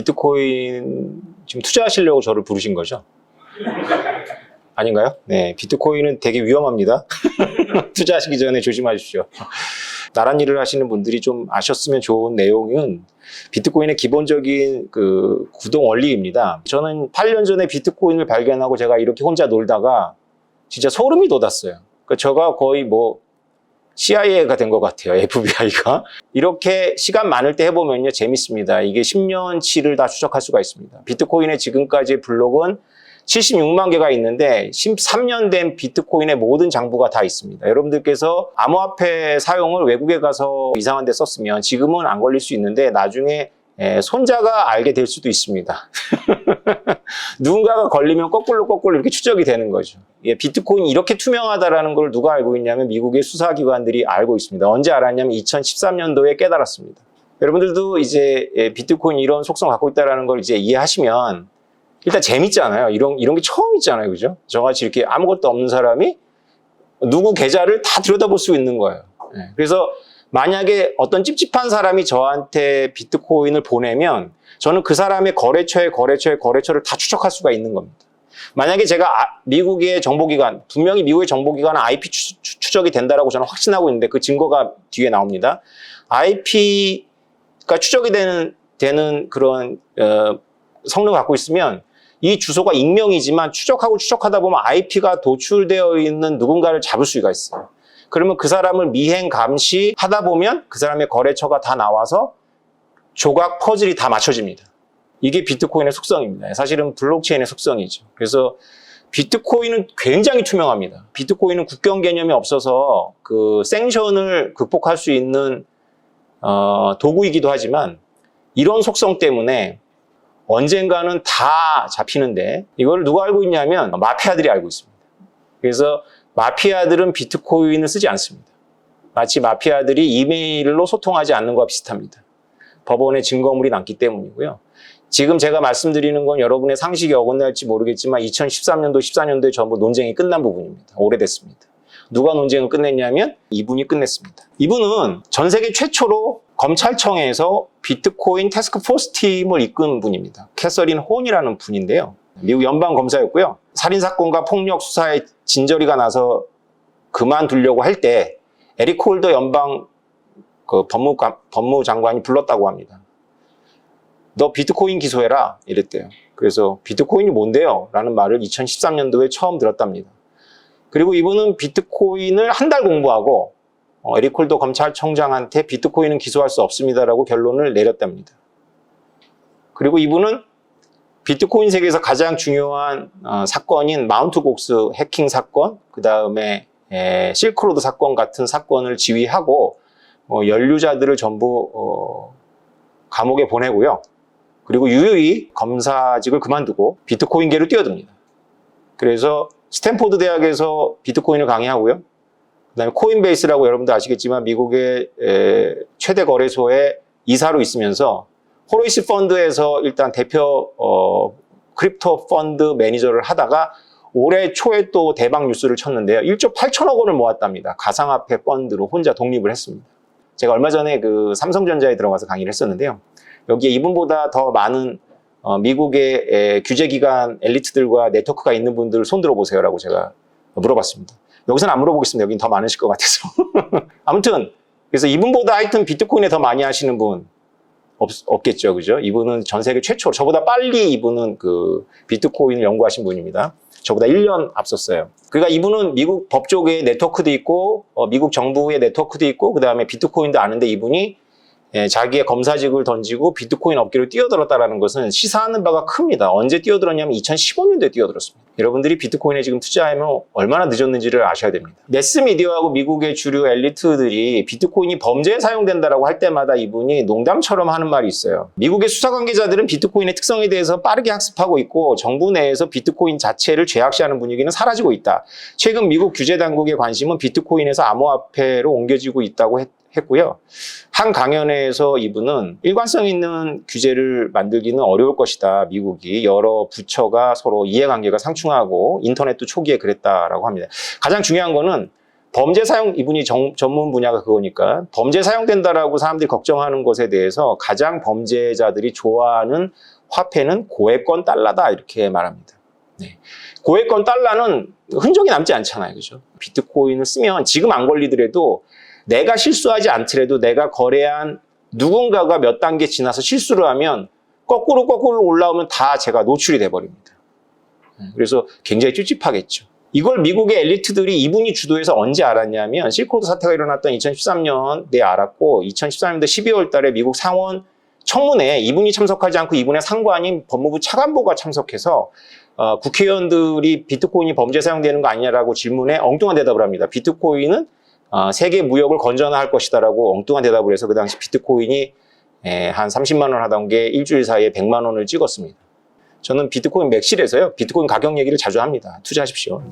비트코인 지금 투자하시려고 저를 부르신 거죠? 아닌가요? 네, 비트코인은 되게 위험합니다. 투자하시기 전에 조심하십시오. 나란 일을 하시는 분들이 좀 아셨으면 좋은 내용은 비트코인의 기본적인 그 구동 원리입니다. 저는 8년 전에 비트코인을 발견하고 제가 이렇게 혼자 놀다가 진짜 소름이 돋았어요. 그러니까 제가 거의 뭐 CIA가 된 것 같아요. FBI가. 이렇게 시간 많을 때 해보면요. 재밌습니다. 이게 10년치를 다 추적할 수가 있습니다. 비트코인의 지금까지의 블록은 76만 개가 있는데 13년 된 비트코인의 모든 장부가 다 있습니다. 여러분들께서 암호화폐 사용을 외국에 가서 이상한 데 썼으면 지금은 안 걸릴 수 있는데 나중에 손자가 알게 될 수도 있습니다. 누군가가 걸리면 거꾸로 이렇게 추적이 되는 거죠. 비트코인이 이렇게 투명하다라는 걸 누가 알고 있냐면 미국의 수사기관들이 알고 있습니다. 언제 알았냐면 2013년도에 깨달았습니다. 여러분들도 이제 비트코인 이런 속성 갖고 있다는 걸 이제 이해하시면 일단 재밌잖아요. 이런 게 처음 있잖아요. 그죠? 저같이 이렇게 아무것도 없는 사람이 누구 계좌를 다 들여다볼 수 있는 거예요. 그래서 만약에 어떤 찝찝한 사람이 저한테 비트코인을 보내면 저는 그 사람의 거래처의 거래처를 다 추적할 수가 있는 겁니다. 만약에 제가 미국의 정보기관, 분명히 미국의 정보기관은 IP 추적이 된다라고 저는 확신하고 있는데 그 증거가 뒤에 나옵니다. IP가 추적이 되는 그런 성능을 갖고 있으면 이 주소가 익명이지만 추적하다 보면 IP가 도출되어 있는 누군가를 잡을 수가 있어요. 그러면 그 사람을 미행 감시하다 보면 그 사람의 거래처가 다 나와서 조각 퍼즐이 다 맞춰집니다. 이게 비트코인의 속성입니다. 사실은 블록체인의 속성이죠. 그래서 비트코인은 굉장히 투명합니다. 비트코인은 국경 개념이 없어서 그 생션을 극복할 수 있는 도구이기도 하지만 이런 속성 때문에 언젠가는 다 잡히는데 이걸 누가 알고 있냐면 마피아들이 알고 있습니다. 그래서 마피아들은 비트코인을 쓰지 않습니다. 마치 마피아들이 이메일로 소통하지 않는 것과 비슷합니다. 법원에 증거물이 남기 때문이고요. 지금 제가 말씀드리는 건 여러분의 상식이 어긋날지 모르겠지만 2013년도, 14년도에 전부 논쟁이 끝난 부분입니다. 오래됐습니다. 누가 논쟁을 끝냈냐면 이분이 끝냈습니다. 이분은 전 세계 최초로 검찰청에서 비트코인 태스크포스 팀을 이끈 분입니다. 캐서린 혼이라는 분인데요. 미국 연방검사였고요. 살인사건과 폭력 수사에 진저리가 나서 그만두려고 할 때 에릭 홀더 연방 법무장관이 불렀다고 합니다. 너 비트코인 기소해라 이랬대요. 그래서 비트코인이 뭔데요? 라는 말을 2013년도에 처음 들었답니다. 그리고 이분은 비트코인을 한 달 공부하고 에릭 홀더 검찰청장한테 비트코인은 기소할 수 없습니다라고 결론을 내렸답니다. 그리고 이분은 비트코인 세계에서 가장 중요한 사건인 마운트 곡스 해킹 사건, 그 다음에 실크로드 사건 같은 사건을 지휘하고 연루자들을 전부 감옥에 보내고요. 그리고 유유히 검사직을 그만두고 비트코인계로 뛰어듭니다. 그래서 스탠포드 대학에서 비트코인을 강의하고요. 그다음에 코인베이스라고 여러분들 아시겠지만 미국의 최대 거래소의 이사로 있으면서 호로이스 펀드에서 일단 대표 크립토 펀드 매니저를 하다가 올해 초에 또 대박 뉴스를 쳤는데요. 1조 8천억 원을 모았답니다. 가상화폐 펀드로 혼자 독립을 했습니다. 제가 얼마 전에 그 삼성전자에 들어가서 강의를 했었는데요. 여기에 이분보다 더 많은 미국의 규제기관 엘리트들과 네트워크가 있는 분들 손 들어보세요라고 제가 물어봤습니다. 여기서는 안 물어보겠습니다. 여긴 더 많으실 것 같아서. 아무튼 그래서 이분보다 하여튼 비트코인에 더 많이 하시는 분 없겠죠, 그죠? 이분은 전 세계 최초로 저보다 빨리 이분은 그 비트코인을 연구하신 분입니다. 저보다 1년 앞섰어요. 그러니까 이분은 미국 법조계의 네트워크도 있고 미국 정부의 네트워크도 있고 그 다음에 비트코인도 아는데 이분이 자기의 검사직을 던지고 비트코인 업계로 뛰어들었다는 것은 시사하는 바가 큽니다. 언제 뛰어들었냐면 2015년도에 뛰어들었습니다. 여러분들이 비트코인에 지금 투자하면 얼마나 늦었는지를 아셔야 됩니다. 매스미디어하고 미국의 주류 엘리트들이 비트코인이 범죄에 사용된다라고 할 때마다 이분이 농담처럼 하는 말이 있어요. 미국의 수사 관계자들은 비트코인의 특성에 대해서 빠르게 학습하고 있고 정부 내에서 비트코인 자체를 죄악시하는 분위기는 사라지고 있다. 최근 미국 규제 당국의 관심은 비트코인에서 암호화폐로 옮겨지고 있다고 했고요. 한 강연회에서 이분은 일관성 있는 규제를 만들기는 어려울 것이다. 미국이 여러 부처가 서로 이해관계가 상충하고 인터넷도 초기에 그랬다라고 합니다. 가장 중요한 거는 범죄 사용, 이분이 전문 분야가 그거니까 범죄 사용된다라고 사람들이 걱정하는 것에 대해서 가장 범죄자들이 좋아하는 화폐는 고액권 달러다 이렇게 말합니다. 네. 고액권 달러는 흔적이 남지 않잖아요. 그죠? 비트코인을 쓰면 지금 안 걸리더라도 내가 실수하지 않더라도 내가 거래한 누군가가 몇 단계 지나서 실수를 하면 거꾸로 올라오면 다 제가 노출이 돼버립니다. 그래서 굉장히 찝찝하겠죠. 이걸 미국의 엘리트들이 이분이 주도해서 언제 알았냐면 실크로드 사태가 일어났던 2013년에 알았고 2013년도 12월 달에 미국 상원 청문회에 이분이 참석하지 않고 이분의 상관인 법무부 차관보가 참석해서 국회의원들이 비트코인이 범죄 사용되는 거 아니냐라고 질문에 엉뚱한 대답을 합니다. 비트코인은 세계 무역을 건전화할 것이다라고 엉뚱한 대답을 해서 그 당시 비트코인이 한 30만 원 하던 게 일주일 사이에 100만 원을 찍었습니다. 저는 비트코인 맥실에서요. 비트코인 가격 얘기를 자주 합니다. 투자하십시오.